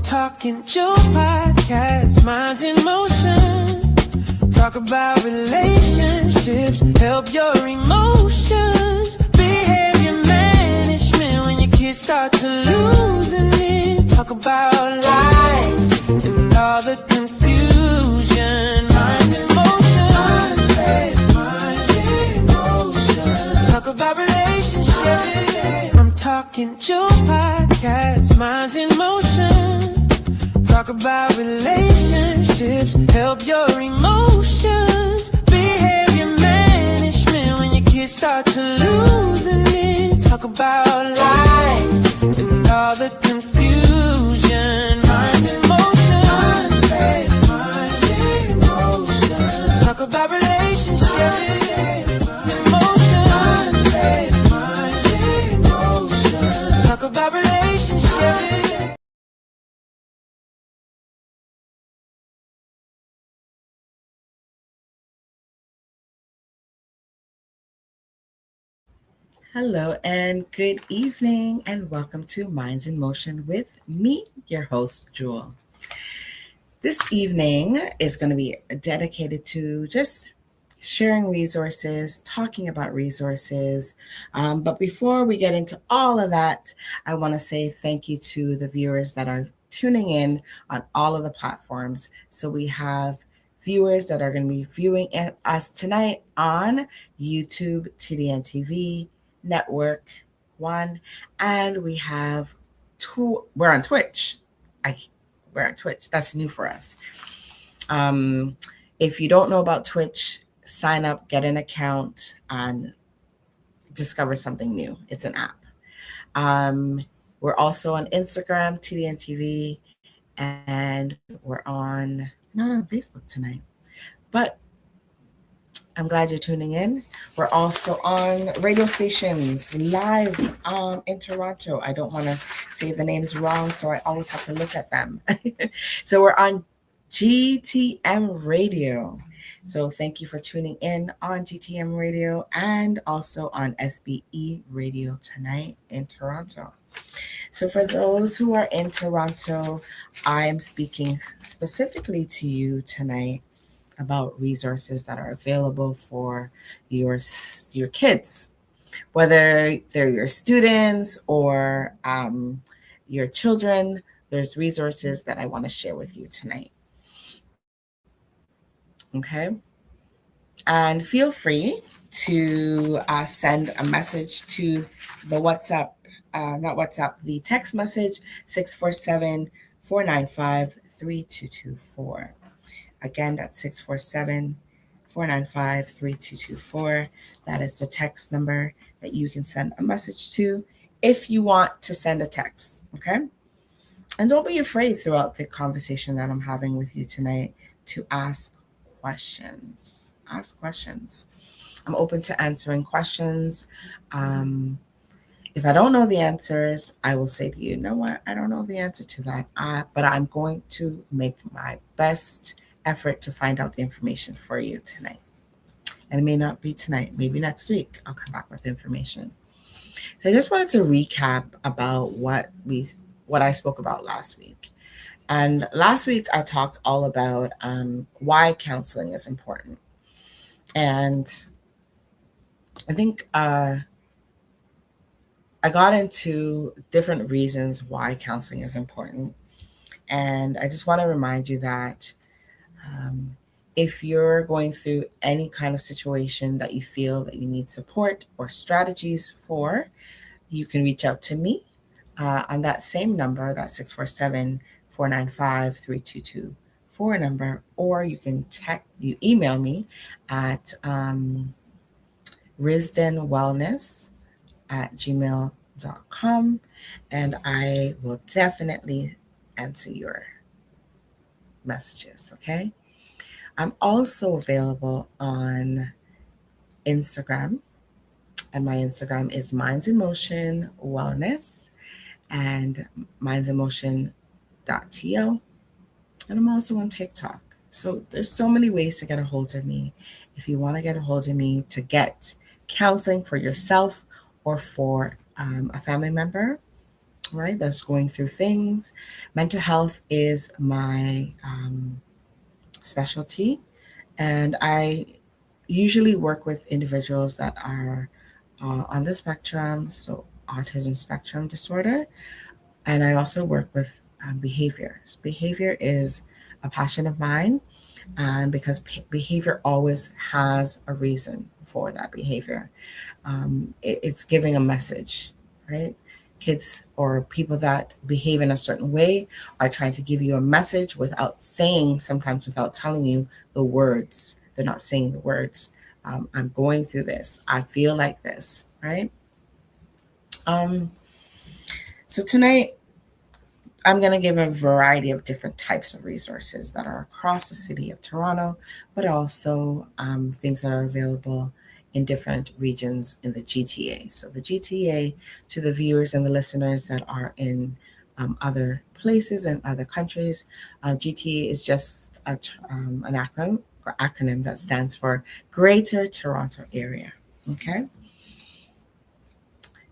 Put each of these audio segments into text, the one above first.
Talking Joe podcast, minds in motion. Talk about relationships, help your emotions. Behavior management when your kids start to losing it. Talk about life and all the confusion. Minds in motion. Minds in motion. Talk about relationships. I'm talking Joe podcast, minds in motion. Talk about relationships, help your emotions. Behavior management when your kids start to losing it. Talk about life and all the confusion. Minds in motion. Minds in motion. Talk about relationships. Emotion. Minds in motion. Talk about relationships. Hello and good evening, and welcome to Minds in Motion with me, your host, Jewel. This evening is going to be dedicated to just sharing resources, talking about resources. But before we get into all of that, I want to say thank you to the viewers that are tuning in on all of the platforms. So we have viewers that are going to be viewing us tonight on YouTube, TDN TV, Network One, and we have we're on Twitch. We're on Twitch. That's new for us. If you don't know about Twitch, sign up, get an account, and discover something new. It's an app. We're also on Instagram, TDN TV, and we're not on Facebook tonight, but I'm glad you're tuning in. We're also on radio stations live in Toronto. I don't want to say the names wrong, so I always have to look at them. So we're on GTM Radio. So thank you for tuning in on GTM Radio and also on SBE Radio tonight in Toronto. So for those who are in Toronto, I'm speaking specifically to you tonight about resources that are available for your kids, whether they're your students or your children. There's resources that I want to share with you tonight. Okay, and feel free to send a message to the WhatsApp, the text message 647-495-3224. Again, that's 647-495-3224. That is the text number that you can send a message to if you want to send a text, okay? And don't be afraid throughout the conversation that I'm having with you tonight to ask questions. Ask questions. I'm open to answering questions. If I don't know the answers, I will say to you, you know what? I don't know the answer to that, but I'm going to make my best effort to find out the information for you tonight. And it may not be tonight, maybe next week I'll come back with information. So I just wanted to recap about what I spoke about last week. And last week I talked all about why counseling is important. And I think I got into different reasons why counseling is important. And I just want to remind you that if you're going through any kind of situation that you feel that you need support or strategies for, you can reach out to me on that same number, that 647-495-3224 number, or you can email me at risdenwellness@gmail.com, and I will definitely answer your messages, okay? I'm also available on Instagram, and my Instagram is Minds in Motion Wellness and mindsinmotion.to. And I'm also on TikTok. So there's so many ways to get a hold of me. If you want to get a hold of me to get counseling for yourself or for a family member, right? That's going through things. Mental health is my specialty, and I usually work with individuals that are on the spectrum, so autism spectrum disorder, and I also work with behaviors. Behavior is a passion of mine, and because behavior always has a reason for that behavior. It's giving a message, right? Kids or people that behave in a certain way are trying to give you a message without saying, sometimes without telling you the words. They're not saying the words. I'm going through this. I feel like this, right? Um, so tonight, I'm going to give a variety of different types of resources that are across the city of Toronto, but also things that are available in different regions in the GTA. So, the GTA, to the viewers and the listeners that are in other places and other countries, GTA is just an acronym that stands for Greater Toronto Area. Okay,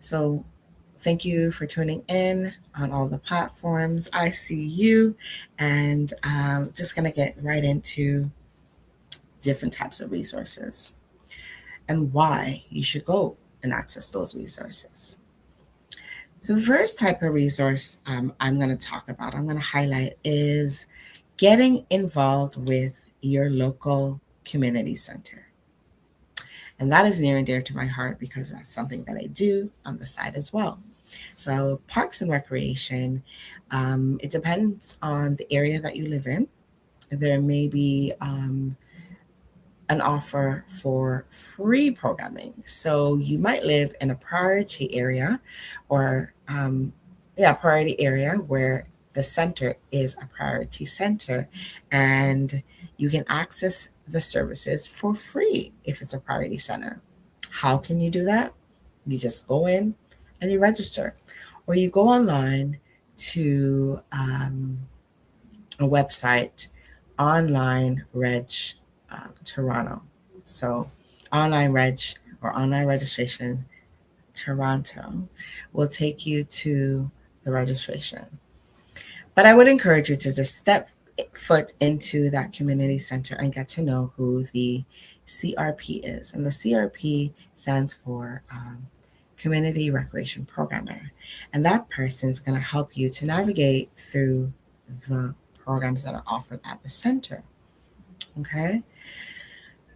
so thank you for tuning in on all the platforms. I see you, and just going to get right into different types of resources and why you should go and access those resources. So, the first type of resource I'm going to talk about, I'm going to highlight, is getting involved with your local community center. And that is near and dear to my heart because that's something that I do on the side as well. So, parks and recreation, it depends on the area that you live in. There may be an offer for free programming. So, you might live in a priority area or, priority area where the center is a priority center and you can access the services for free if it's a priority center. How can you do that? You just go in and you register, or you go online to a website, Online Reg Toronto. So, Online Reg or Online Registration Toronto will take you to the registration. But I would encourage you to just step foot into that community center and get to know who the CRP is. And the CRP stands for Community Recreation Programmer. And that person is going to help you to navigate through the programs that are offered at the center. Okay.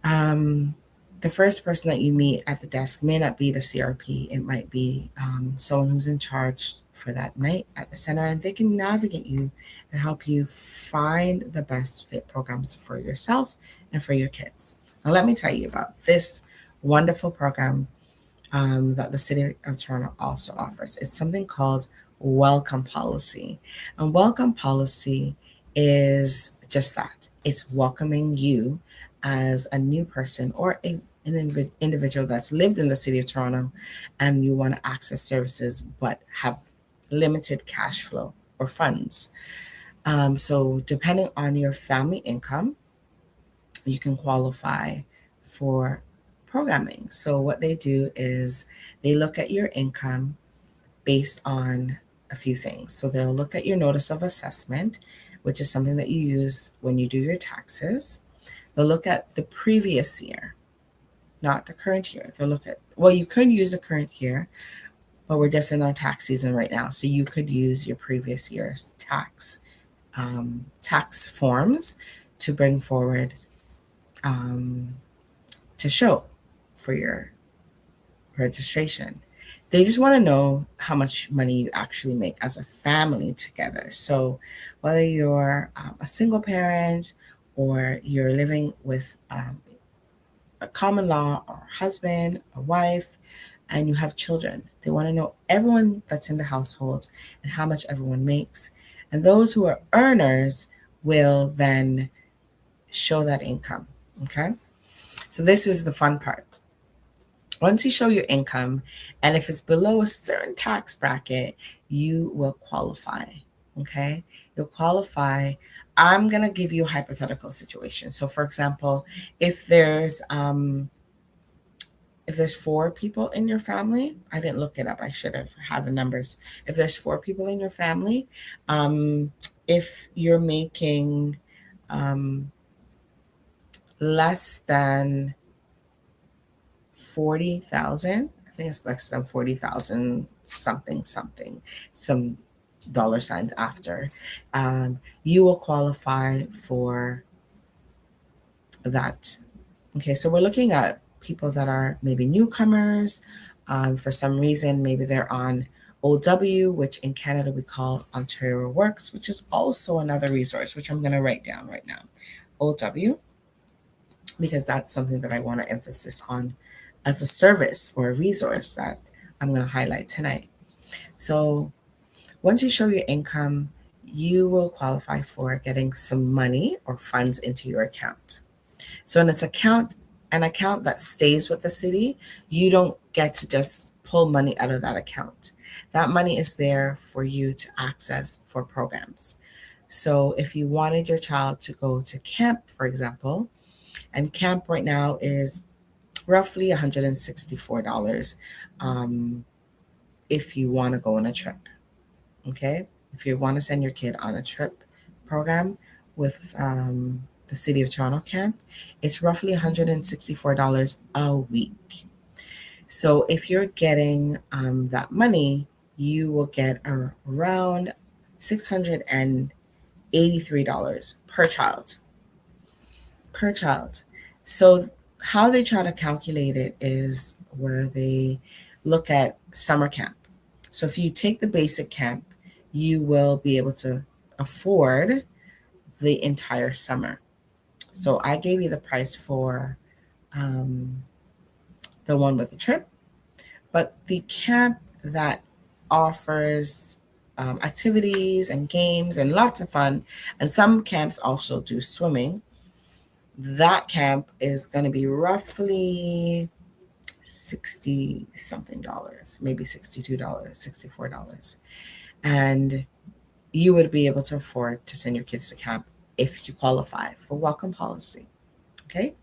Um, the first person that you meet at the desk may not be the CRP. It might be someone who's in charge for that night at the center, and they can navigate you and help you find the best fit programs for yourself and for your kids. Now, let me tell you about this wonderful program that the City of Toronto also offers. It's something called Welcome Policy. And Welcome Policy is just that, it's welcoming you as a new person or an individual that's lived in the City of Toronto and you want to access services but have limited cash flow or funds. So, depending on your family income, you can qualify for programming. So, what they do is they look at your income based on a few things. So, they'll look at your notice of assessment, which is something that you use when you do your taxes. They'll look at the previous year, not the current year. They'll look at, well, you could use the current year, but we're just in our tax season right now. So, you could use your previous year's tax forms to bring forward um, to show for your registration. They just want to know how much money you actually make as a family together. So, whether you're a single parent or you're living with a common law or husband, a wife, and you have children, they want to know everyone that's in the household and how much everyone makes. And those who are earners will then show that income. Okay. So, this is the fun part. Once you show your income, and if it's below a certain tax bracket, you will qualify. Okay. You'll qualify. I'm going to give you a hypothetical situation. So, for example, if there's If there's 4 people in your family, I didn't look it up. I should have had the numbers. If there's 4 people in your family, if you're making less than 40,000, I think it's less than 40,000 something something, some dollar signs after, you will qualify for that. Okay, so we're looking at people that are maybe newcomers. For some reason, maybe they're on OW, which in Canada we call Ontario Works, which is also another resource, which I'm going to write down right now. OW, because that's something that I want to emphasize on as a service or a resource that I'm going to highlight tonight. So once you show your income, you will qualify for getting some money or funds into your account. So in this account, an account that stays with the city, you don't get to just pull money out of that account. That money is there for you to access for programs. So if you wanted your child to go to camp, for example, and camp right now is roughly $164 if you want to go on a trip. Okay, if you want to send your kid on a trip program with the City of Toronto camp, it's roughly $164 a week. So if you're getting that money, you will get around $683 per child. Per child. So how they try to calculate it is where they look at summer camp. So if you take the basic camp, you will be able to afford the entire summer. So I gave you the price for the one with the trip, but the camp that offers activities and games and lots of fun, and some camps also do swimming, that camp is going to be roughly 60 something dollars, maybe $62, $64. And you would be able to afford to send your kids to camp if you qualify for welcome policy. Okay.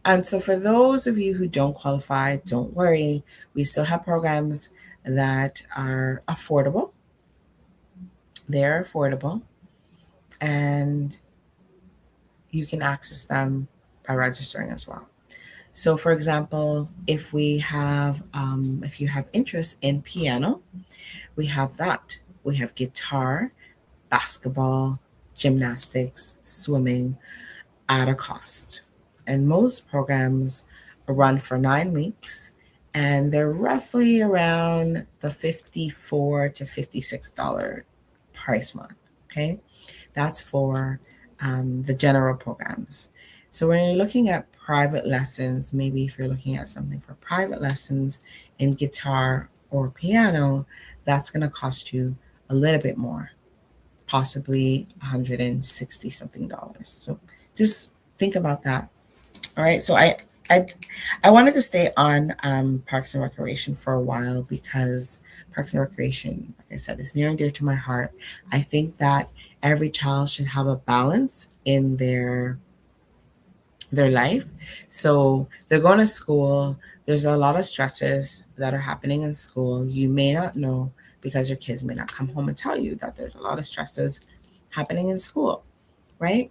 And so for those of you who don't qualify, don't worry. We still have programs that are affordable. They're affordable. And you can access them by registering as well. So for example, if you have interest in piano, we have that. We have guitar, basketball, gymnastics, swimming at a cost. And most programs run for 9 weeks, and they're roughly around the $54 to $56 price mark. Okay, that's for the general programs. So when you're looking at private lessons, maybe if you're looking at something for private lessons in guitar or piano, that's going to cost you a little bit more, possibly $160 something. So just think about that. All right. So I wanted to stay on Parks and Recreation for a while because Parks and Recreation, like I said, is near and dear to my heart. I think that every child should have a balance in their life. So they're going to school. There's a lot of stresses that are happening in school. You may not know because your kids may not come home and tell you that there's a lot of stresses happening in school, right?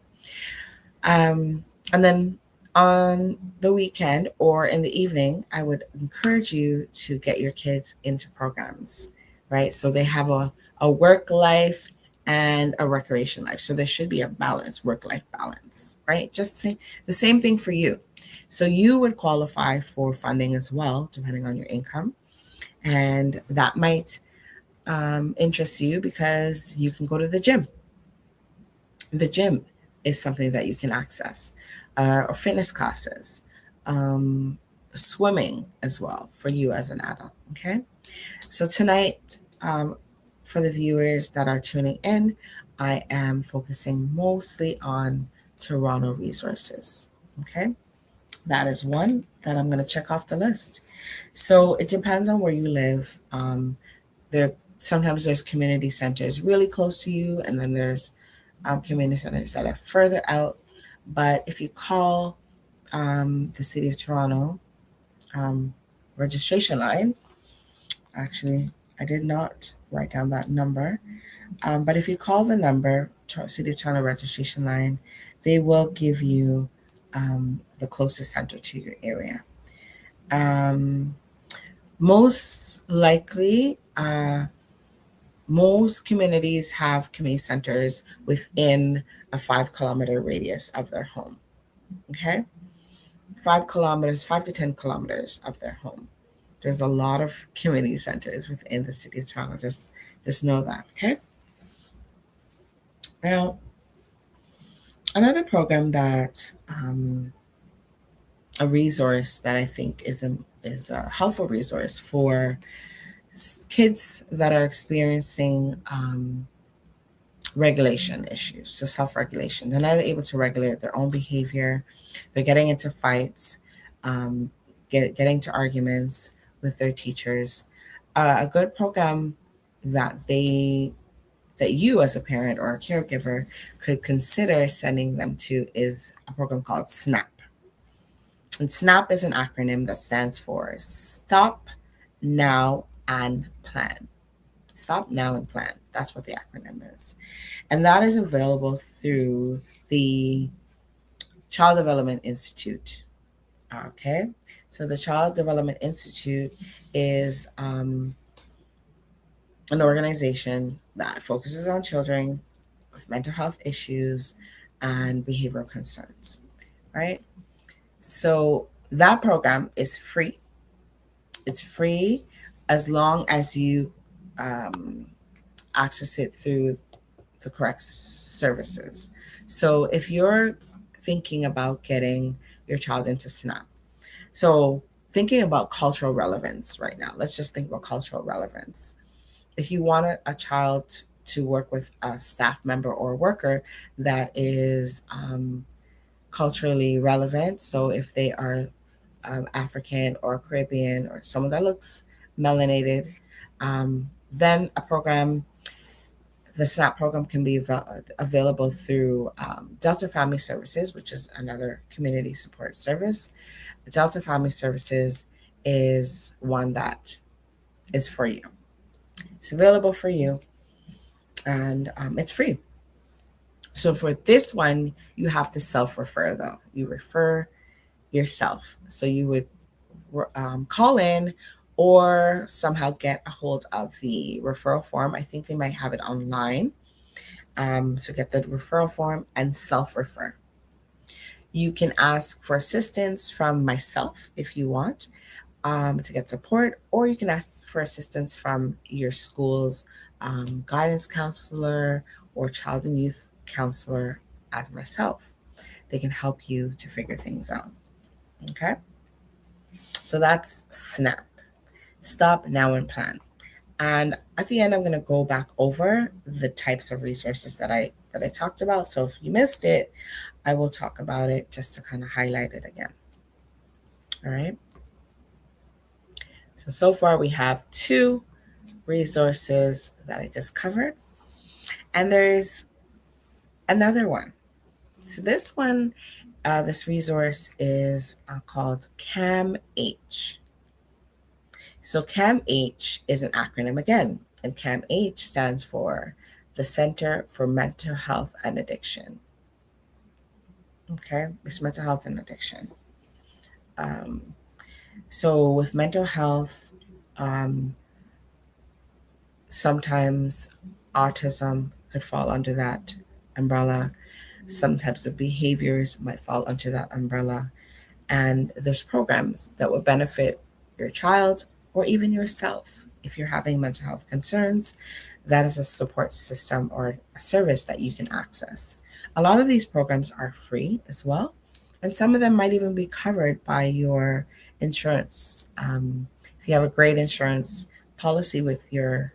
And then on the weekend or in the evening, I would encourage you to get your kids into programs, right? So they have a work life and a recreation life. So there should be a balance, work-life balance, right? Just the same thing for you. So you would qualify for funding as well, depending on your income. And that might interest you because you can go to the gym. The gym is something that you can access, or fitness classes, swimming as well for you as an adult. Okay. So tonight, for the viewers that are tuning in, I am focusing mostly on Toronto resources. Okay. That is one that I'm going to check off the list. So it depends on where you live. Sometimes there's community centers really close to you, and then there's community centers that are further out. But if you call the City of Toronto registration line. Actually, I did not write down that number. But if you call the number, City of Toronto registration line, they will give you the closest center to your area. Um, most likely, most communities have community centers within a 5 kilometer radius of their home. Okay, 5 kilometers, 5 to 10 kilometers of their home. There's a lot of community centers within the city of Toronto. Just know that. Okay. Now, another program that a resource that I think is a helpful resource for kids that are experiencing regulation issues, so self-regulation. They're not able to regulate their own behavior. They're getting into fights, getting to arguments with their teachers. A good program that you as a parent or a caregiver could consider sending them to is a program called SNAP. And SNAP is an acronym that stands for Stop, Now, and Plan. Stop, Now, and Plan. That's what the acronym is. And that is available through the Child Development Institute. Okay. So the Child Development Institute is an organization that focuses on children with mental health issues and behavioral concerns, right? So that program is free. It's free as long as you access it through the correct services. So if you're thinking about getting your child into SNAP, so thinking about cultural relevance right now, let's just think about cultural relevance. If you want a child to work with a staff member or a worker that is culturally relevant, so if they are African or Caribbean or someone that looks melanated, then the SNAP program can be available through Delta Family Services, which is another community support service. Delta Family Services is one that is for you. It's available for you, and it's free. So for this one, you have to self-refer though. You refer yourself. So you would call in or somehow get a hold of the referral form. I think they might have it online. So get the referral form and self-refer. You can ask for assistance from myself if you want to get support, or you can ask for assistance from your school's guidance counselor or child and youth counselor as myself. They can help you to figure things out. Okay? So that's SNAP. Stop, Now, and Plan. And at the end, I'm going to go back over the types of resources that I talked about. So if you missed it, I will talk about it just to kind of highlight it again. All right. So far we have 2 resources that I just covered. And there's another one. So this one, this resource is called CAMH. So CAMH is an acronym again, and CAMH stands for the Center for Mental Health and Addiction. Okay, it's mental health and addiction. So with mental health, sometimes autism could fall under that umbrella. Some types of behaviors might fall under that umbrella. And there's programs that will benefit your child or even yourself. If you're having mental health concerns, that is a support system or a service that you can access. A lot of these programs are free as well, and some of them might even be covered by your insurance. If you have a great insurance policy with your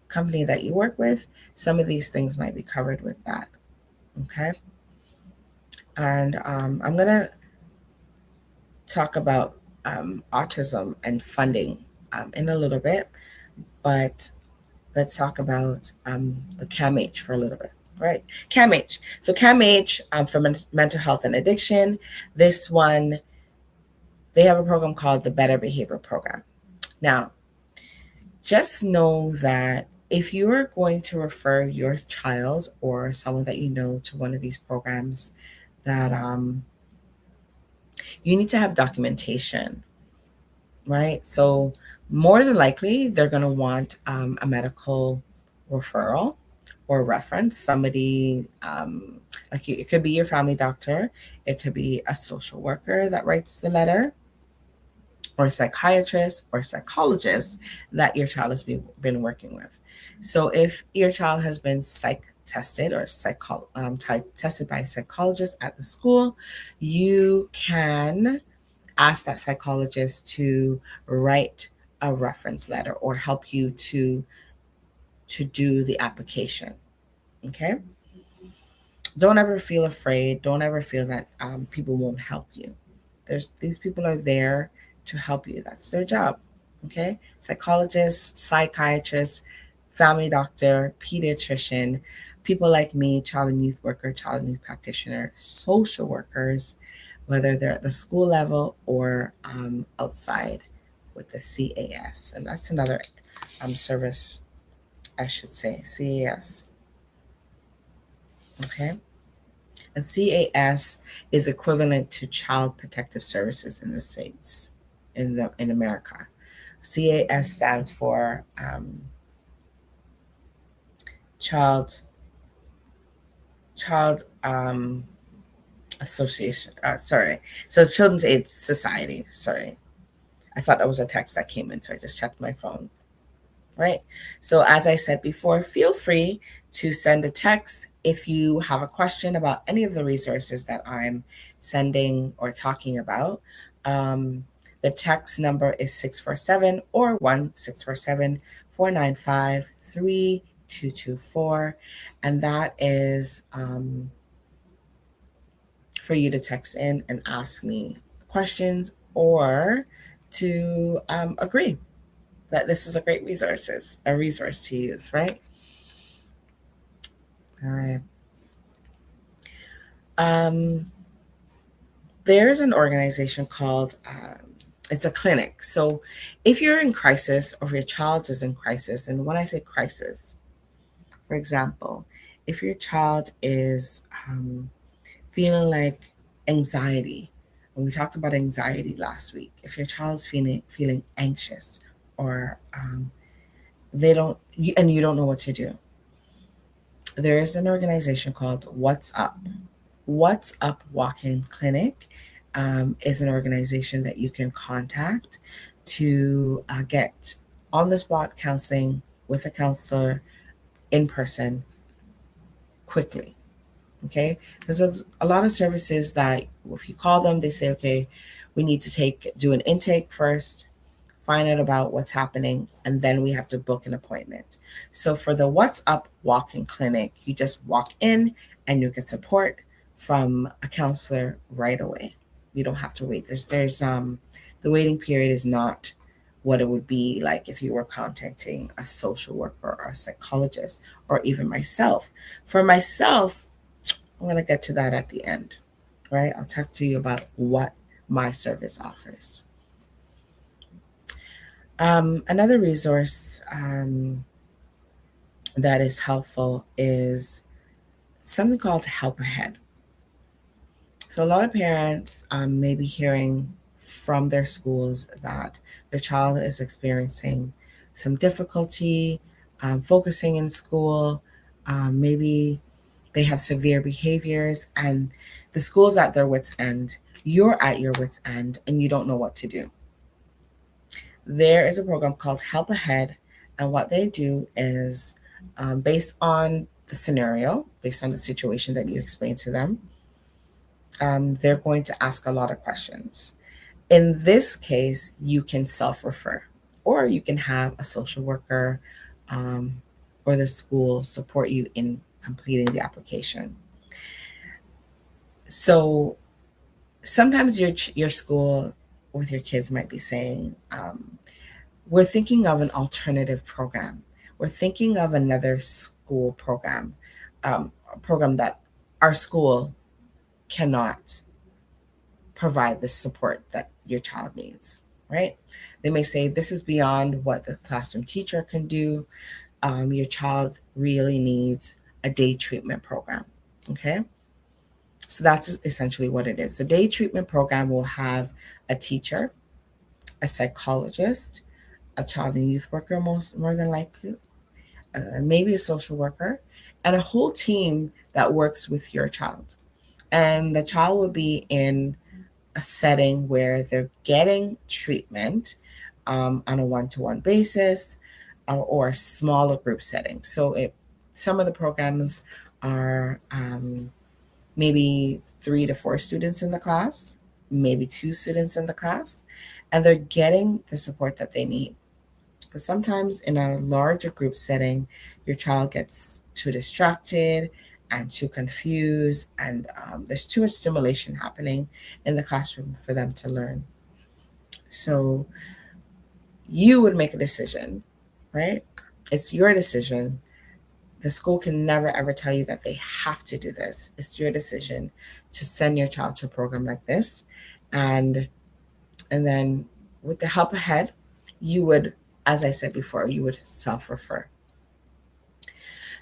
company that you work with, some of these things might be covered with that. Okay. And I'm going to talk about autism and funding in a little bit, but let's talk about the CAMH for a little bit, right? CAMH. So CAMH for mental health and addiction. This one, they have a program called the Better Behavior Program. Now, just know that if you are going to refer your child or someone that you know to one of these programs, that you need to have documentation, right? So more than likely, they're going to want a medical referral or reference. Somebody, like it could be your family doctor, it could be a social worker that writes the letter, or a psychiatrist or psychologist that your child has been working with. So if your child has been psych tested or tested by a psychologist at the school, you can ask that psychologist to write a reference letter or help you to do the application. Okay. Don't ever feel afraid. Don't ever feel that people won't help you. These people are there to help you. That's their job. Okay. Psychologists, psychiatrists, family doctor, pediatrician, people like me, child and youth worker, child and youth practitioner, social workers, whether they're at the school level or outside with the CAS. And that's another service, I should say, CAS. Okay. And CAS is equivalent to Child Protective Services in the States, in America. CAS stands for Child Association. Sorry, so it's Children's Aid Society. Sorry, I thought that was a text that came in, so I just checked my phone. Right. So as I said before, feel free to send a text if you have a question about any of the resources that I'm sending or talking about. The text number is 647 or 1-647-495-3224. And that is for you to text in and ask me questions or to agree that this is a great resource to use, right? All right. There's an organization called, it's a clinic. So if you're in crisis or if your child is in crisis, and when I say crisis, for example, if your child is feeling like anxiety, and we talked about anxiety last week, if your child's feeling anxious or you don't know what to do, there is an organization called What's Up. What's Up Walk-in Clinic is an organization that you can contact to get on-the-spot counseling with a counselor in person quickly. Okay, because there's a lot of services that if you call them, they say, okay, we need to do an intake first, find out about what's happening, and then we have to book an appointment. So for the What's Up Walk-in Clinic, you just walk in and you get support from a counselor right away. You don't have to wait. There's the waiting period is not what it would be like if you were contacting a social worker or a psychologist or even myself. For myself, I'm going to get to that at the end, right? I'll talk to you about what my service offers. Another resource that is helpful is something called Help Ahead. So a lot of parents may be hearing from their schools that their child is experiencing some difficulty focusing in school. Maybe they have severe behaviors and the school's at their wit's end. You're at your wit's end and you don't know what to do. There is a program called Help Ahead, and what they do is based on the scenario, based on the situation that you explain to them, they're going to ask a lot of questions. In this case, you can self-refer, or you can have a social worker or the school support you in completing the application. So sometimes your school with your kids might be saying, we're thinking of an alternative program. We're thinking of another school program, a program that our school cannot provide the support that your child needs, right? They may say this is beyond what the classroom teacher can do. Your child really needs a day treatment program. Okay. So that's essentially what it is. The day treatment program will have a teacher, a psychologist, a child and youth worker, more than likely, maybe a social worker, and a whole team that works with your child. And the child will be in a setting where they're getting treatment on a one-to-one basis, or a smaller group setting. So some of the programs are maybe 3 to 4 students in the class, maybe 2 students in the class, and they're getting the support that they need. Because sometimes in a larger group setting, your child gets too distracted and too confused, and there's too much stimulation happening in the classroom for them to learn. So you would make a decision, right? It's your decision. The school can never ever tell you that they have to do this. It's your decision to send your child to a program like this. And then with the help ahead, you would, as I said before, you would self-refer.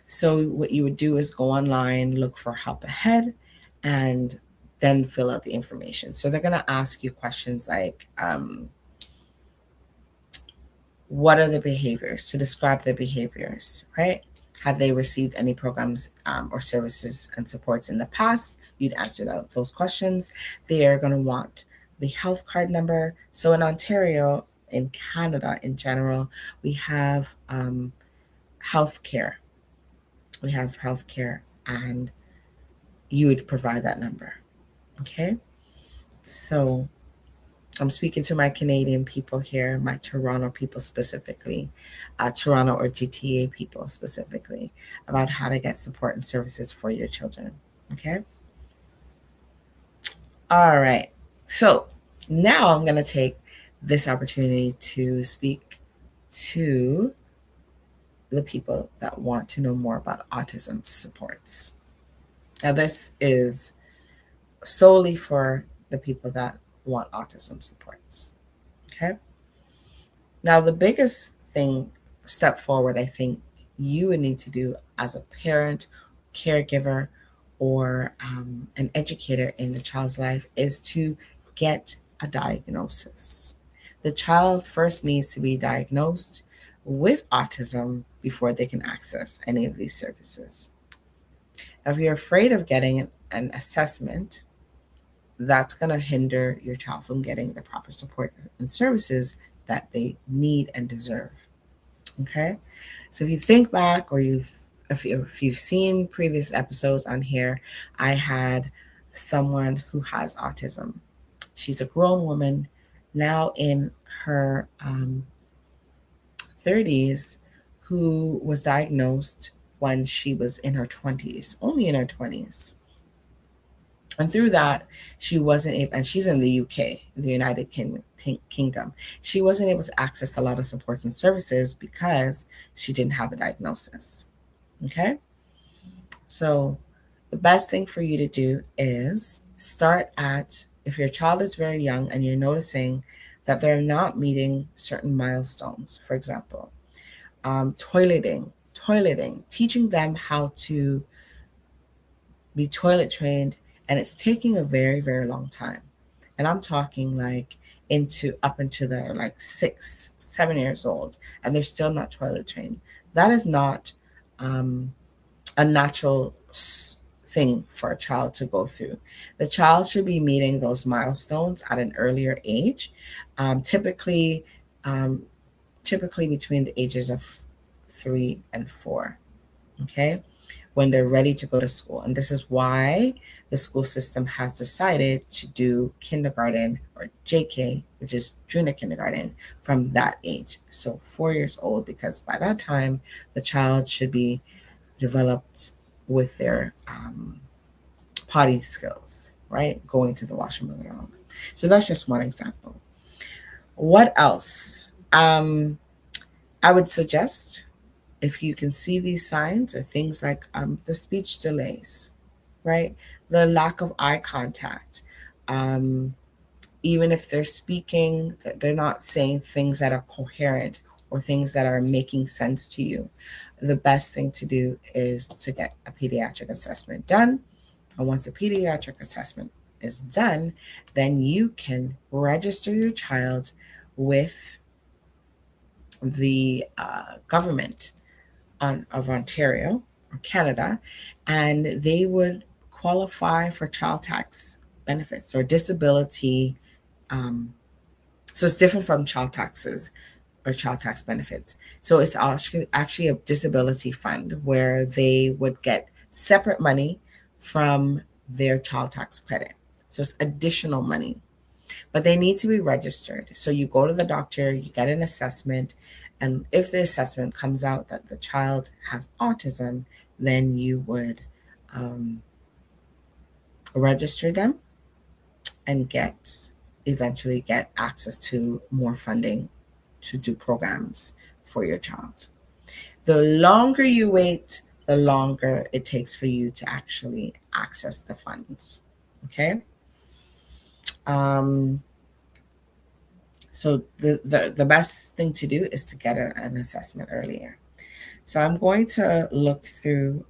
So what you would do is go online, look for help ahead, and then fill out the information. So they're going to ask you questions like, what are the behaviors, to describe the behaviors, right? Have they received any programs or services and supports in the past? You'd answer those questions. They are going to want the health card number. So in Ontario, in Canada in general, we have healthcare. We have healthcare, and you would provide that number. Okay. So I'm speaking to my Canadian people here, my Toronto people specifically, Toronto or GTA people specifically, about how to get support and services for your children. Okay. All right. So now I'm going to take this opportunity to speak to the people that want to know more about autism supports. Now, this is solely for the people that want autism supports. Okay. Now, the biggest step forward, I think you would need to do as a parent, caregiver, or an educator in the child's life is to get a diagnosis. The child first needs to be diagnosed with autism before they can access any of these services. Now, if you're afraid of getting an assessment, that's going to hinder your child from getting the proper support and services that they need and deserve. Okay. So if you think back, or if you've seen previous episodes on here, I had someone who has autism. She's a grown woman now in her 30s, who was diagnosed when she was in her 20s, only in her 20s. And through that, she wasn't able, and she's in the UK, the United Kingdom. She wasn't able to access a lot of supports and services because she didn't have a diagnosis. Okay? So the best thing for you to do is start at, if your child is very young and you're noticing that they're not meeting certain milestones, for example, toileting, teaching them how to be toilet trained, and it's taking a very, very long time. And I'm talking like up into they're like 6, 7 years old, and they're still not toilet trained. That is not a natural thing for a child to go through. The child should be meeting those milestones at an earlier age, typically between the ages of 3 and 4. Okay, when they're ready to go to school. And this is why the school system has decided to do kindergarten, or JK, which is junior kindergarten, from that age. So 4 years old, because by that time, the child should be developed with their potty skills, right? Going to the washroom of their own. So that's just one example. What else? I would suggest, if you can see these signs, or things like the speech delays, right? The lack of eye contact, even if they're speaking, they're not saying things that are coherent or things that are making sense to you. The best thing to do is to get a pediatric assessment done. And once the pediatric assessment is done, then you can register your child with the government of Ontario or Canada, and they would qualify for child tax benefits or disability. So it's different from child taxes or child tax benefits. So it's actually a disability fund where they would get separate money from their child tax credit. So it's additional money, but they need to be registered. So you go to the doctor, you get an assessment, and if the assessment comes out that the child has autism, then you would register them and eventually get access to more funding to do programs for your child. The longer you wait, the longer it takes for you to actually access the funds. Okay. So the best thing to do is to get an assessment earlier. So I'm going to look through.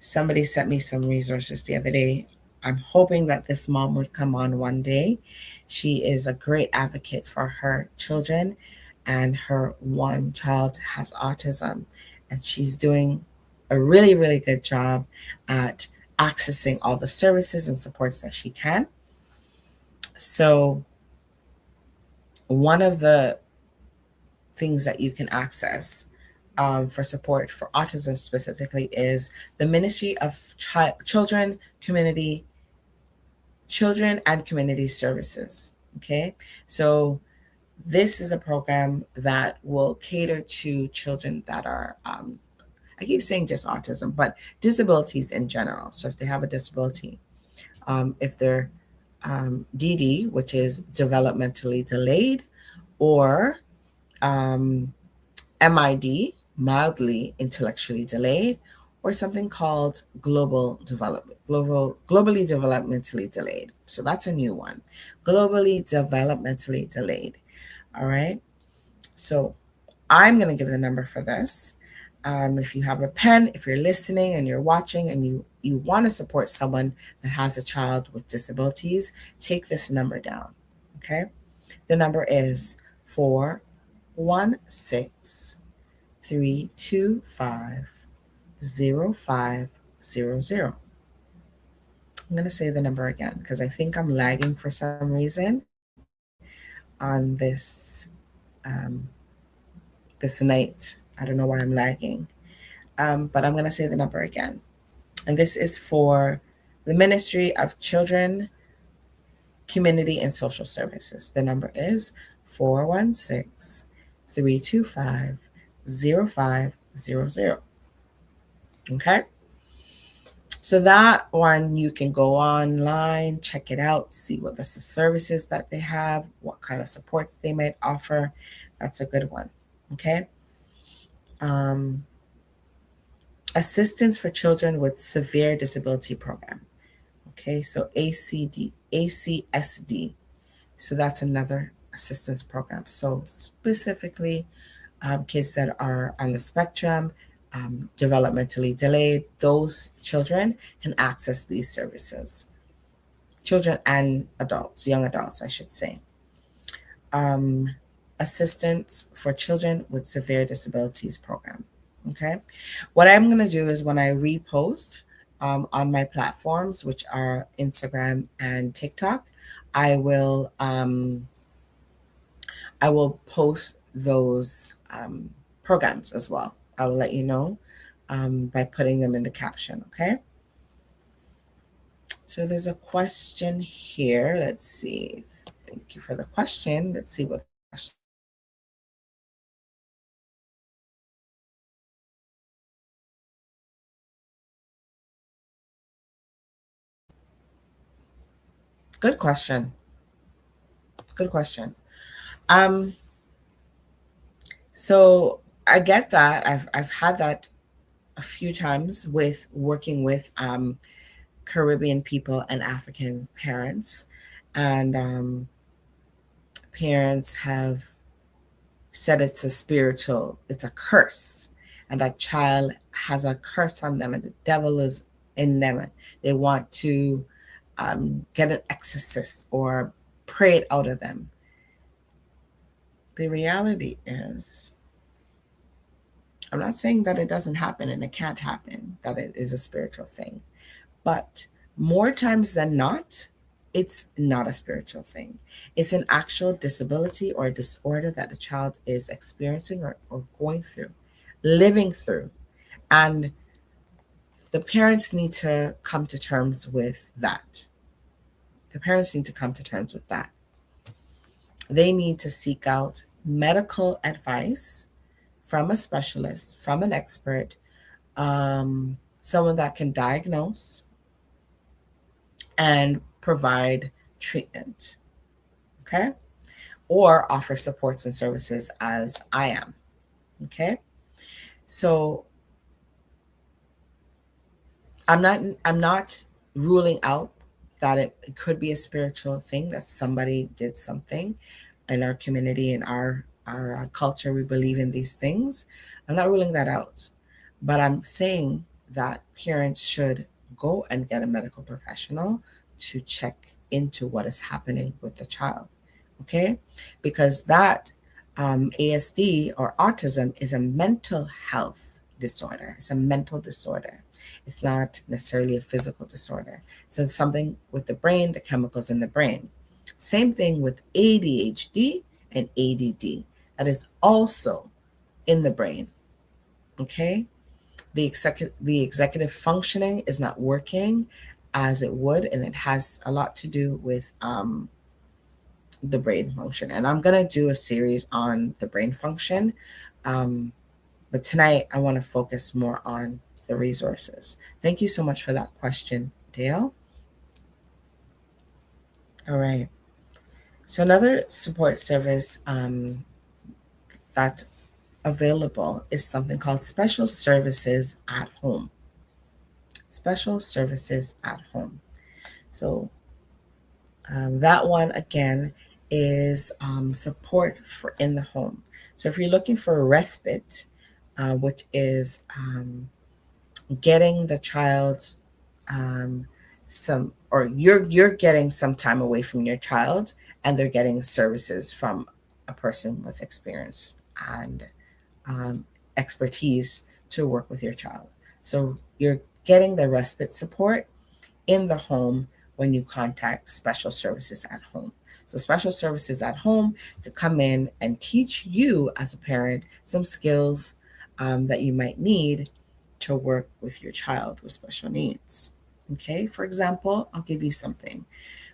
Somebody sent me some resources the other day. I'm hoping that this mom would come on one day. She is a great advocate for her children, and her one child has autism, and she's doing a really, really good job at accessing all the services and supports that she can. So one of the things that you can access for support for autism specifically is the Ministry of Children and Community Services. Okay, so this is a program that will cater to children that are, I keep saying just autism, but disabilities in general. So if they have a disability, if they're DD, which is developmentally delayed, or MID, mildly intellectually delayed, or something called globally developmentally delayed. So that's a new one. Globally developmentally delayed. All right. So I'm going to give the number for this. If you have a pen, if you're listening and you're watching and you want to support someone that has a child with disabilities, take this number down. Okay. The number is 416-325-0500. I'm going to say the number again because I think I'm lagging for some reason on this night. I don't know why I'm lagging, but I'm going to say the number again. And this is for the Ministry of Children, Community, and Social Services. The number is 416-325-0500. Okay. So that one, you can go online, check it out, see what the services that they have, what kind of supports they might offer. That's a good one. Okay. Assistance for Children with Severe Disability Program. Okay, so ACSD. So that's another assistance program. So specifically, kids that are on the spectrum, developmentally delayed, those children can access these services. Children and adults, young adults, I should say. Assistance for Children with Severe Disabilities Program. Okay. What I'm going to do is when I repost on my platforms, which are Instagram and TikTok, I will post those programs as well. I will let you know by putting them in the caption. Okay. So there's a question here. Let's see. Thank you for the question. Let's see what question. Good question. Good question. So I get that. I've had that a few times with working with Caribbean people and African parents. And parents have said it's a curse, and that child has a curse on them, and the devil is in them. They want to get an exorcist or pray it out of them. The reality is, I'm not saying that it doesn't happen and it can't happen, that it is a spiritual thing, but more times than not, it's not a spiritual thing. It's an actual disability or disorder that the child is experiencing or going through, living through. And the parents need to come to terms with that. The parents need to come to terms with that. They need to seek out medical advice from a specialist, from an expert, someone that can diagnose and provide treatment, okay? Or offer supports and services as I am, okay? So I'm not ruling out that it could be a spiritual thing, that somebody did something in our community, in our culture. We believe in these things. I'm not ruling that out, but I'm saying that parents should go and get a medical professional to check into what is happening with the child, okay? Because that ASD or autism is a mental health disorder. It's a mental disorder. It's not necessarily a physical disorder. So it's something with the brain, the chemicals in the brain. Same thing with ADHD and ADD. That is also in the brain. Okay? The executive functioning is not working as it would, and it has a lot to do with the brain function. And I'm going to do a series on the brain function. But tonight, I want to focus more on the resources. Thank you so much for that question, Dale. All right. So another support service that's available is something called Special Services at Home. Special Services at Home. So that one, again, is support for in the home. So if you're looking for a respite, which is getting the child or you're getting some time away from your child, and they're getting services from a person with experience and expertise to work with your child. So you're getting the respite support in the home when you contact Special Services at Home. So Special Services at Home to come in and teach you as a parent some skills that you might need to work with your child with special needs. Okay, for example, I'll give you something.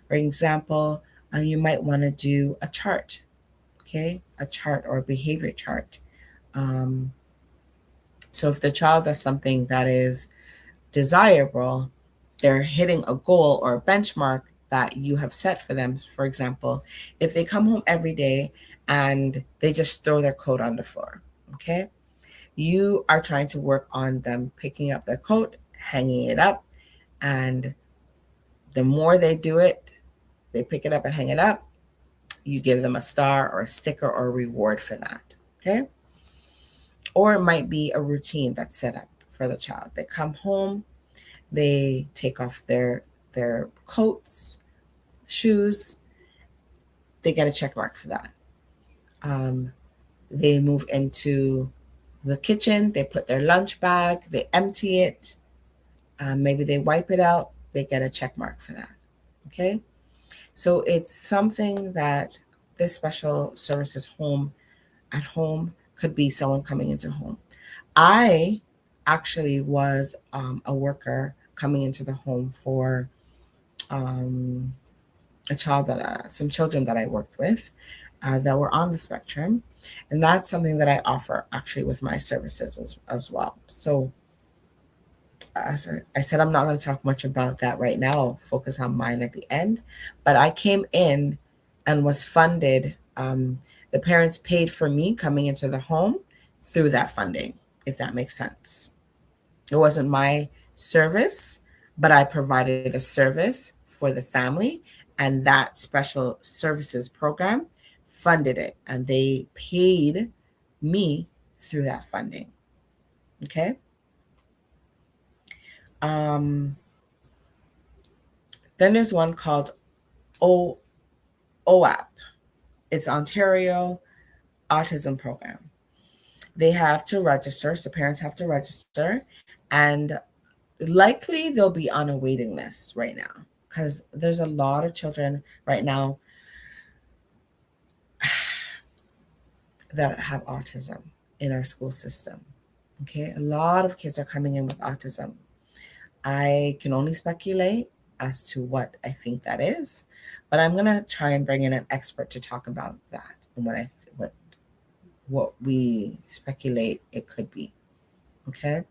For example, you might want to do a chart, okay, a chart or a behavior chart. So if the child does something that is desirable, they're hitting a goal or a benchmark that you have set for them. For example, if they come home every day and they just throw their coat on the floor, okay, you are trying to work on them picking up their coat, hanging it up, and the more they do it, they pick it up and hang it up, you give them a star or a sticker or a reward for that, okay? Or it might be a routine that's set up for the child. They come home, they take off their coats, shoes, they get a check mark for that. They move into the kitchen, they put their lunch bag, they empty it, maybe they wipe it out, they get a check mark for that, okay? So it's something that this Special Services home at home could be someone coming into home. I actually was a worker coming into the home for a child some children that I worked with that were on the spectrum. And that's something that I offer actually with my services as well. So as I said, I'm not going to talk much about that right now. I'll focus on mine at the end. But I came in and was funded. The parents paid for me coming into the home through that funding, if that makes sense. It wasn't my service, but I provided a service for the family, and that special services program funded it, and they paid me through that funding. Okay. Then there's one called OAP. It's Ontario Autism Program. They have to register, so parents have to register, and likely they'll be on a waiting list right now because there's a lot of children right now that have autism in our school system. Okay, a lot of kids are coming in with autism. I can only speculate as to what I think that is, but I'm gonna try and bring in an expert to talk about that and what we speculate it could be. Okay.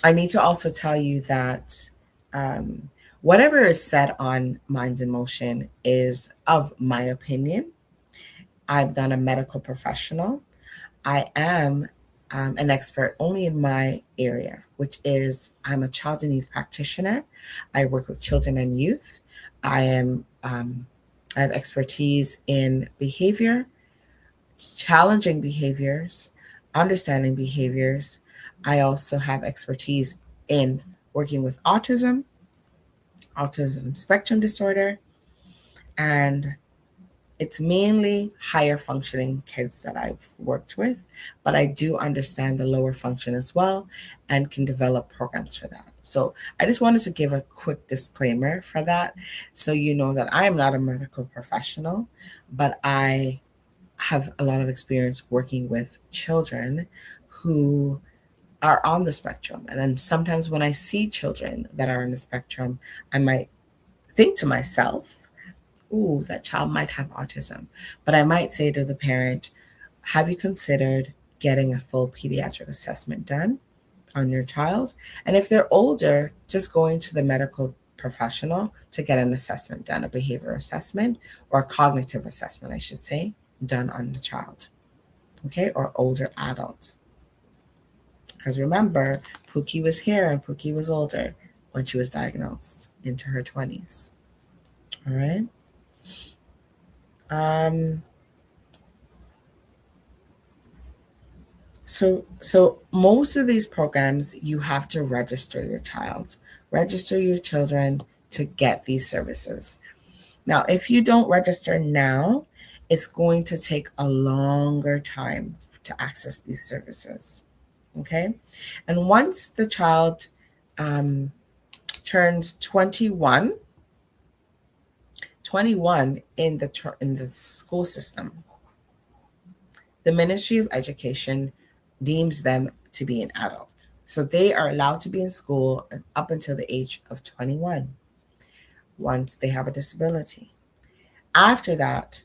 I need to also tell you that whatever is said on Minds in Motion is of my opinion. I'm not a medical professional. I am an expert only in my area, which is I'm a child and youth practitioner. I work with children and youth. I have expertise in behavior, challenging behaviors, understanding behaviors. I also have expertise in working with autism spectrum disorder, and it's mainly higher functioning kids that I've worked with, but I do understand the lower function as well and can develop programs for that. So I just wanted to give a quick disclaimer for that, so you know that I am not a medical professional, but I have a lot of experience working with children who are on the spectrum. And then sometimes when I see children that are on the spectrum, I might think to myself, ooh, that child might have autism. But I might say to the parent, have you considered getting a full pediatric assessment done on your child? And if they're older, just going to the medical professional to get an assessment done, a behavior assessment or a cognitive assessment, I should say, done on the child, okay, or older adult. Because remember, Pookie was here and Pookie was older when she was diagnosed into her 20s. All right. So most of these programs, you have to register your child, register your children to get these services. Now, if you don't register now, it's going to take a longer time to access these services. Okay. And once the child turns 21 in the school system, the Ministry of Education deems them to be an adult. So they are allowed to be in school up until the age of 21 once they have a disability. After that,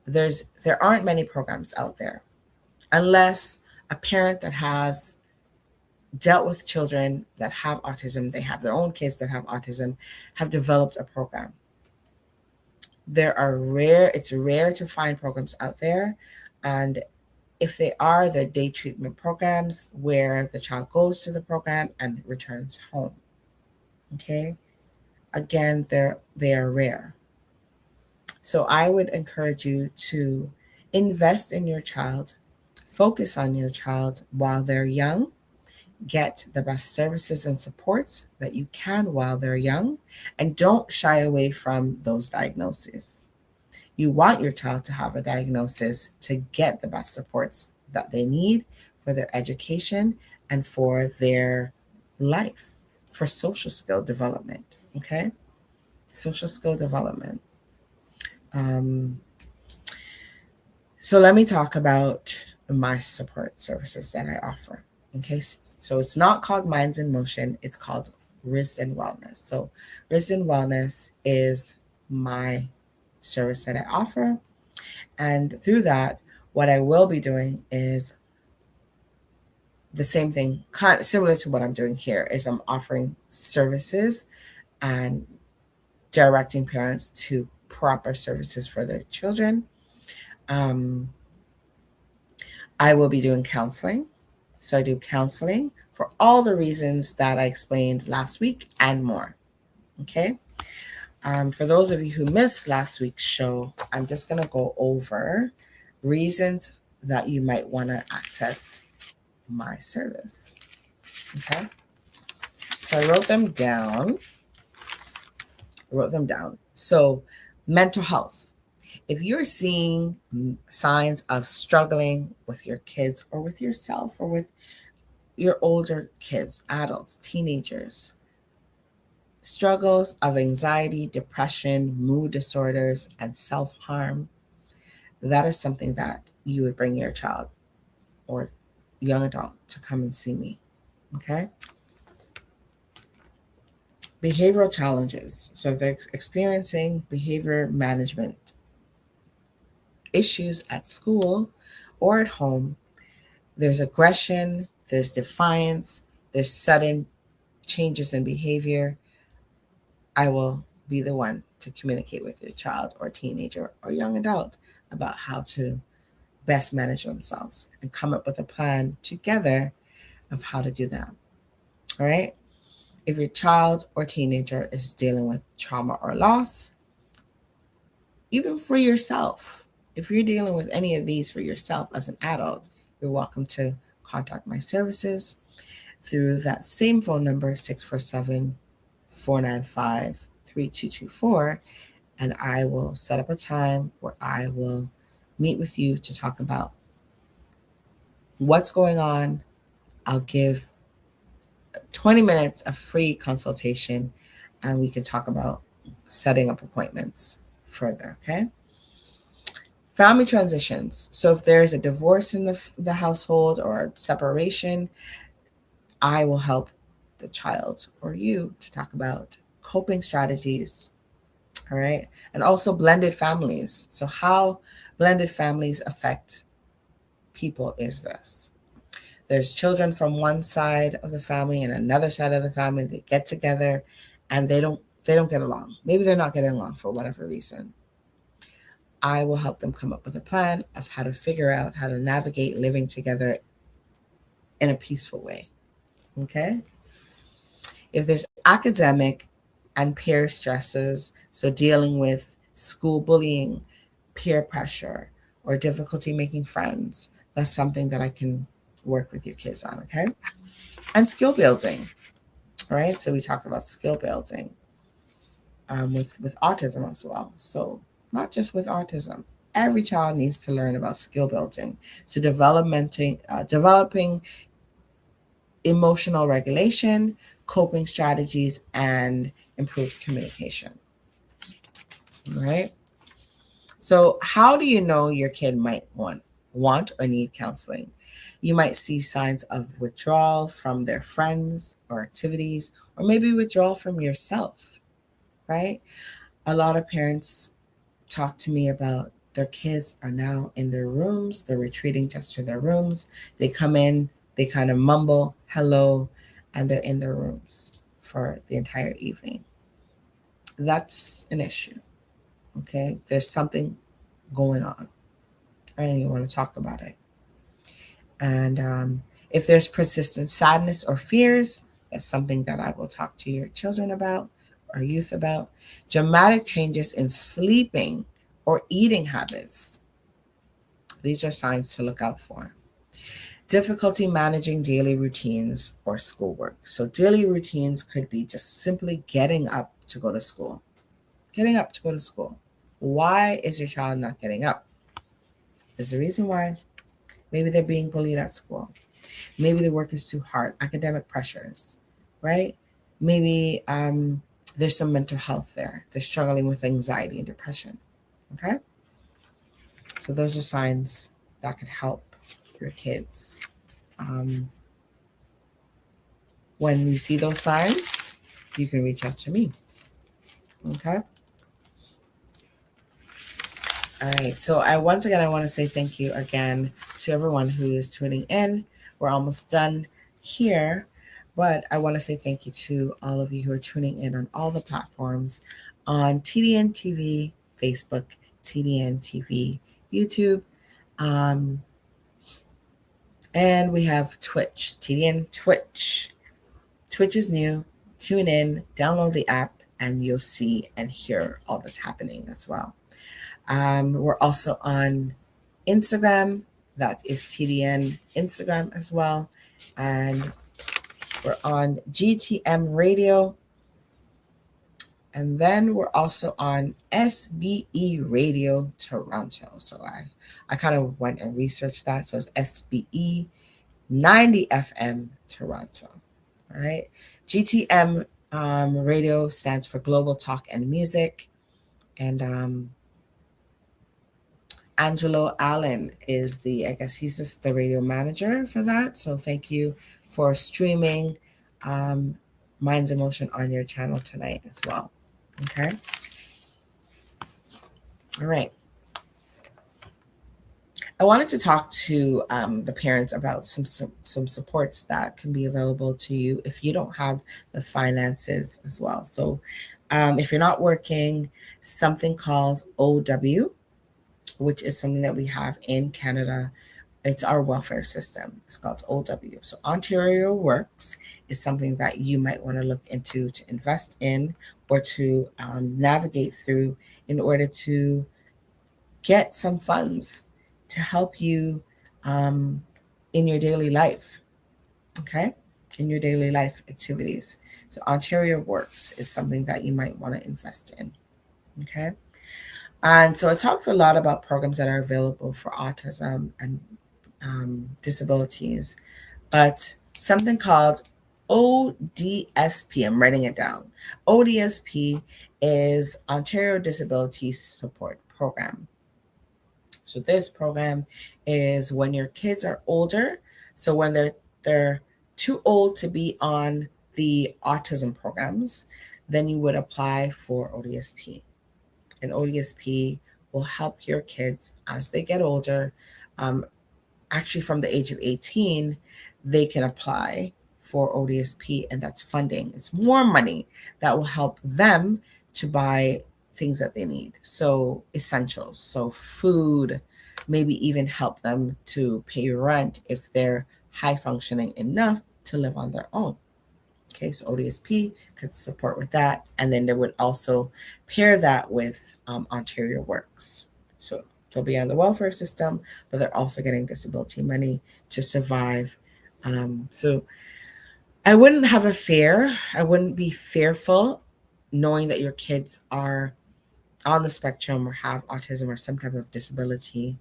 there aren't many programs out there unless a parent that has dealt with children that have autism, they have their own kids that have autism, have developed a program. It's rare to find programs out there. And if they are, they're day treatment programs where the child goes to the program and returns home. Okay. Again, they are rare. So I would encourage you to invest in your child, focus on your child while they're young, get the best services and supports that you can while they're young, and don't shy away from those diagnoses. You want your child to have a diagnosis to get the best supports that they need for their education and for their life, for social skill development. Okay? Social skill development. So let me talk about my support services that I offer. Okay, so it's not called Minds in Motion, it's called Wrist and Wellness. So Wrist and Wellness is my service that I offer. And through that, what I will be doing is the same thing, kind of similar to what I'm doing here, is I'm offering services and directing parents to proper services for their children. I will be doing counseling. So I do counseling for all the reasons that I explained last week and more. Okay. For those of you who missed last week's show, I'm just going to go over reasons that you might want to access my service. Okay. So I wrote them down. So, mental health. If you're seeing signs of struggling with your kids or with yourself or with your older kids, adults, teenagers, struggles of anxiety, depression, mood disorders, and self harm, that is something that you would bring your child or young adult to come and see me. Okay. Behavioral challenges. So if they're experiencing behavior management issues at school or at home, there's aggression, there's defiance, there's sudden changes in behavior, I will be the one to communicate with your child or teenager or young adult about how to best manage themselves and come up with a plan together of how to do that. All right. If your child or teenager is dealing with trauma or loss, even for yourself, if you're dealing with any of these for yourself as an adult, you're welcome to contact my services through that same phone number, 647-495-3224, and I will set up a time where I will meet with you to talk about what's going on. I'll give 20 minutes of free consultation, and we can talk about setting up appointments further, okay? Family transitions. So if there's a divorce in the household or a separation, I will help the child or you to talk about coping strategies, all right? And also blended families. So how blended families affect people is this. There's children from one side of the family and another side of the family that get together and they don't get along. Maybe they're not getting along for whatever reason. I will help them come up with a plan of how to figure out how to navigate living together in a peaceful way. Okay? If there's academic and peer stresses, so dealing with school bullying, peer pressure, or difficulty making friends, that's something that I can work with your kids on, okay? And skill building, right? So we talked about skill building with autism as well. So not just with autism, every child needs to learn about skill building. So developing emotional regulation, coping strategies, and improved communication. All right. So how do you know your kid might want or need counseling? You might see signs of withdrawal from their friends or activities, or maybe withdrawal from yourself, right? A lot of parents talk to me about their kids are now in their rooms. They're retreating just to their rooms. They come in, they kind of mumble hello, and they're in their rooms for the entire evening. That's an issue. Okay. There's something going on. And you want to talk about it. And if there's persistent sadness or fears, that's something that I will talk to your children about or youth about. Dramatic changes in sleeping or eating habits. These are signs to look out for. Difficulty managing daily routines or schoolwork. So daily routines could be just simply getting up to go to school. Getting up to go to school. Why is your child not getting up? There's a reason why. Maybe they're being bullied at school. Maybe the work is too hard, academic pressures, right? Maybe there's some mental health there. They're struggling with anxiety and depression, okay? So those are signs that could help your kids. When you see those signs, you can reach out to me, okay? All right, so once again, I want to say thank you again to everyone who is tuning in. We're almost done here, but I want to say thank you to all of you who are tuning in on all the platforms on TDN TV, Facebook, TDN TV, YouTube, and we have Twitch, TDN Twitch. Twitch is new. Tune in, download the app, and you'll see and hear all that's happening as well. We're also on Instagram. That is TDN Instagram as well. And we're on GTM Radio. And then we're also on SBE Radio Toronto. So I kind of went and researched that. So it's SBE 90 FM Toronto. All right. GTM Radio stands for Global Talk and Music. And Angelo Allen is I guess he's just the radio manager for that. So thank you for streaming Minds in Motion on your channel tonight as well. Okay. All right. I wanted to talk to the parents about some supports that can be available to you if you don't have the finances as well. So if you're not working, something called OW, which is something that we have in Canada. It's our welfare system. It's called OW. So Ontario Works is something that you might want to look into to invest in or to navigate through in order to get some funds to help you in your daily life. Okay? In your daily life activities. So Ontario Works is something that you might want to invest in. Okay? And so I talked a lot about programs that are available for autism and disabilities, but something called ODSP, I'm writing it down. ODSP is Ontario Disability Support Program. So this program is when your kids are older, so when they're too old to be on the autism programs, then you would apply for ODSP. And ODSP will help your kids as they get older. Actually, from the age of 18, they can apply for ODSP, and that's funding. It's more money that will help them to buy things that they need. So essentials, so food, maybe even help them to pay rent if they're high functioning enough to live on their own. Okay, so ODSP could support with that. And then they would also pair that with Ontario Works. So they'll be on the welfare system, but they're also getting disability money to survive. So I wouldn't have a fear. I wouldn't be fearful knowing that your kids are on the spectrum or have autism or some type of disability.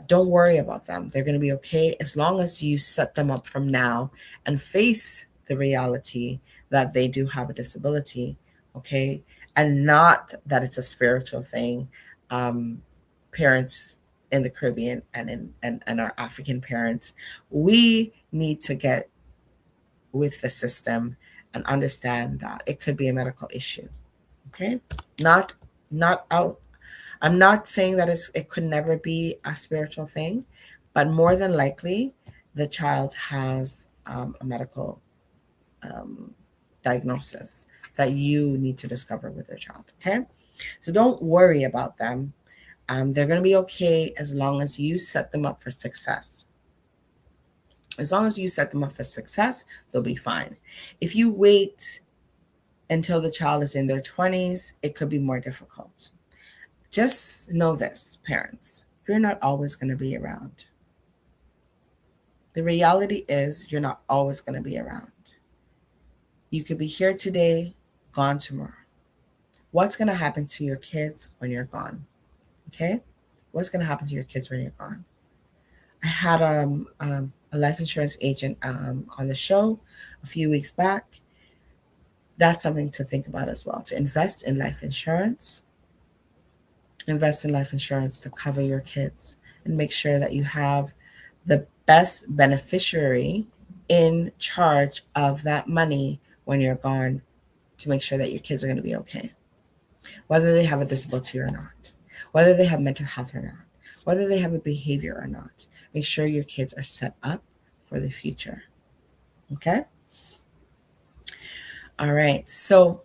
Don't worry about them. They're going to be okay as long as you set them up from now and face the reality that they do have a disability, okay? And not that it's a spiritual thing. Parents in the Caribbean and our African parents, we need to get with the system and understand that it could be a medical issue, okay? Not out. I'm not saying that it could never be a spiritual thing, but more than likely, the child has a medical diagnosis that you need to discover with your child, okay? So don't worry about them. They're going to be okay as long as you set them up for success. As long as you set them up for success, they'll be fine. If you wait until the child is in their 20s, it could be more difficult. Just know this, parents, you're not always going to be around. The reality is you're not always going to be around. You could be here today, gone tomorrow. What's going to happen to your kids when you're gone? Okay? What's going to happen to your kids when you're gone? I had a life insurance agent on the show a few weeks back. That's something to think about as well, to invest in life insurance. Invest in life insurance to cover your kids and make sure that you have the best beneficiary in charge of that money when you're gone to make sure that your kids are going to be okay. Whether they have a disability or not, whether they have mental health or not, whether they have a behavior or not, make sure your kids are set up for the future. Okay? All right. So,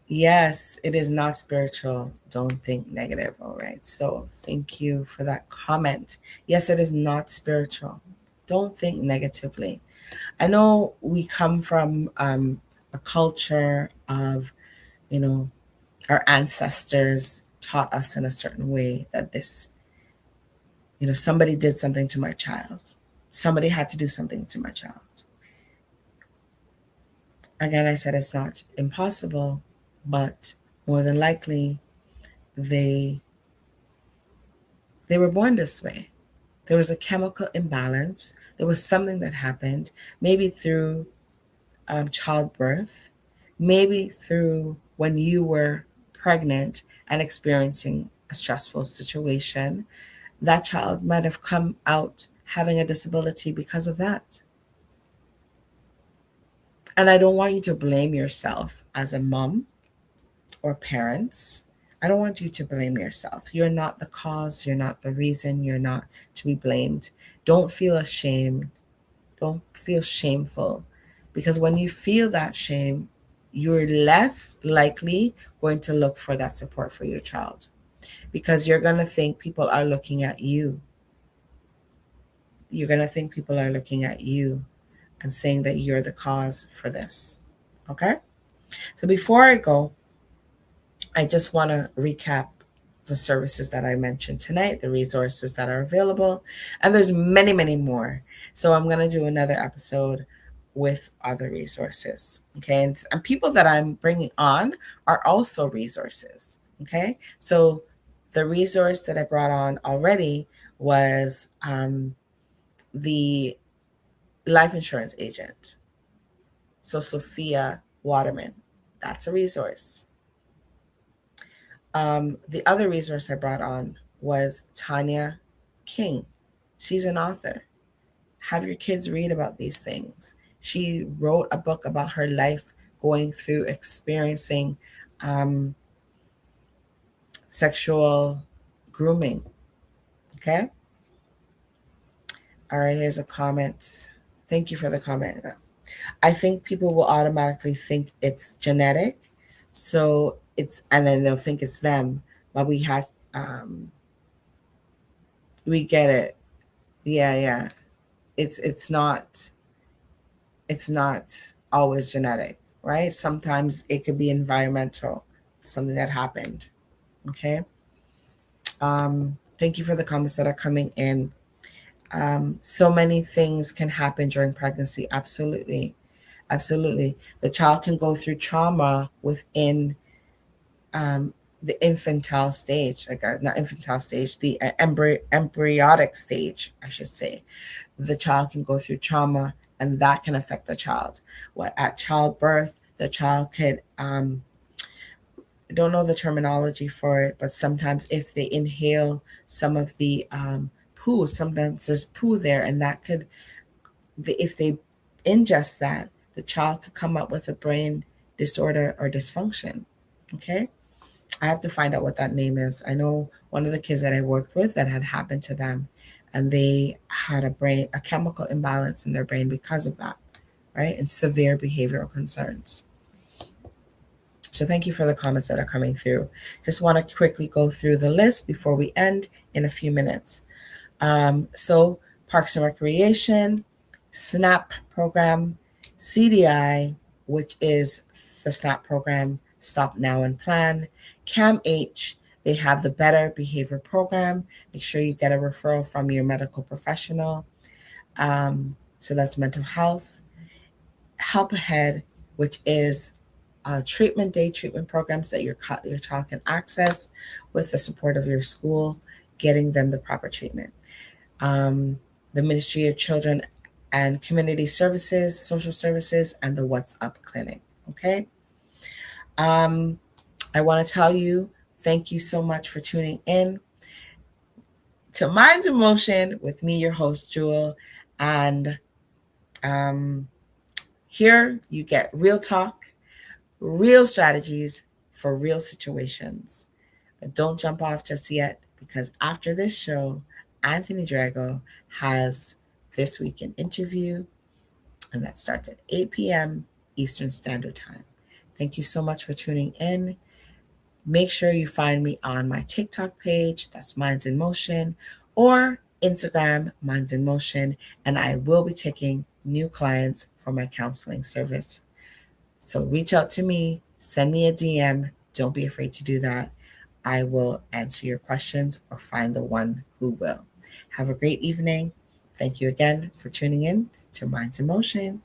yes, it is not spiritual. Don't think negative. All right. So, thank you for that comment. Yes, it is not spiritual. Don't think negatively. I know we come from a culture of you know, our ancestors taught us in a certain way that this, somebody did something to my child. Somebody had to do something to my child. Again, I said it's not impossible, but more than likely they were born this way. There was a chemical imbalance. There was something that happened, maybe through childbirth, maybe through when you were pregnant and experiencing a stressful situation. That child might have come out having a disability because of that. And I don't want you to blame yourself as a mom or parents. I don't want you to blame yourself. You're not the cause. You're not the reason. You're not to be blamed. Don't feel ashamed. Don't feel shameful. Because when you feel that shame, you're less likely going to look for that support for your child. Because you're going to think people are looking at you. You're going to think people are looking at you and saying that you're the cause for this. Okay? So before I go, I just want to recap the services that I mentioned tonight, the resources that are available, and there's many, many more. So I'm going to do another episode with other resources. Okay. And people that I'm bringing on are also resources. Okay. So the resource that I brought on already was the life insurance agent. So Sophia Waterman, that's a resource. The other resource I brought on was Tanya King. She's an author. Have your kids read about these things. She wrote a book about her life going through experiencing sexual grooming. Okay? All right, here's a comment. Thank you for the comment. I think people will automatically think it's genetic. So and then they'll think it's them. But we get it. Yeah. It's not always genetic, right? Sometimes it could be environmental, something that happened. Okay. Thank you for the comments that are coming in. So many things can happen during pregnancy. Absolutely. The child can go through trauma within the infantile stage, not infantile stage, the embryonic stage, I should say. The child can go through trauma, and that can affect the child. At childbirth, the child could, I don't know the terminology for it, but sometimes if they inhale some of the poo, sometimes there's poo there, and that could, if they ingest that, the child could come up with a brain disorder or dysfunction. Okay. I have to find out what that name is. I know one of the kids that I worked with, that had happened to them, and they had a chemical imbalance in their brain because of that, right? And severe behavioral concerns. So thank you for the comments that are coming through. Just want to quickly go through the list before we end in a few minutes. So Parks and Recreation, SNAP program, CDI, which is the SNAP program, Stop Now and Plan, CAMH, they have the Better Behavior Program. Make sure you get a referral from your medical professional. So that's mental health. Help Ahead, which is day treatment programs that your child can access with the support of your school, getting them the proper treatment. The Ministry of Children and Community Services, Social Services, and the What's Up Clinic. Okay. I want to tell you, thank you so much for tuning in to Minds in Motion with me, your host, Jewel. And here you get real talk, real strategies for real situations. But don't jump off just yet, because after this show, Anthony Drago has This Week in Interview, and that starts at 8 p.m. Eastern Standard Time. Thank you so much for tuning in. Make sure you find me on my TikTok page, that's Minds in Motion, or Instagram, Minds in Motion, and I will be taking new clients for my counseling service. So reach out to me, Send me a DM. Don't be afraid to do that. I will answer your questions or find the one who will. Have a great evening. Thank you again for tuning in to Minds in Motion.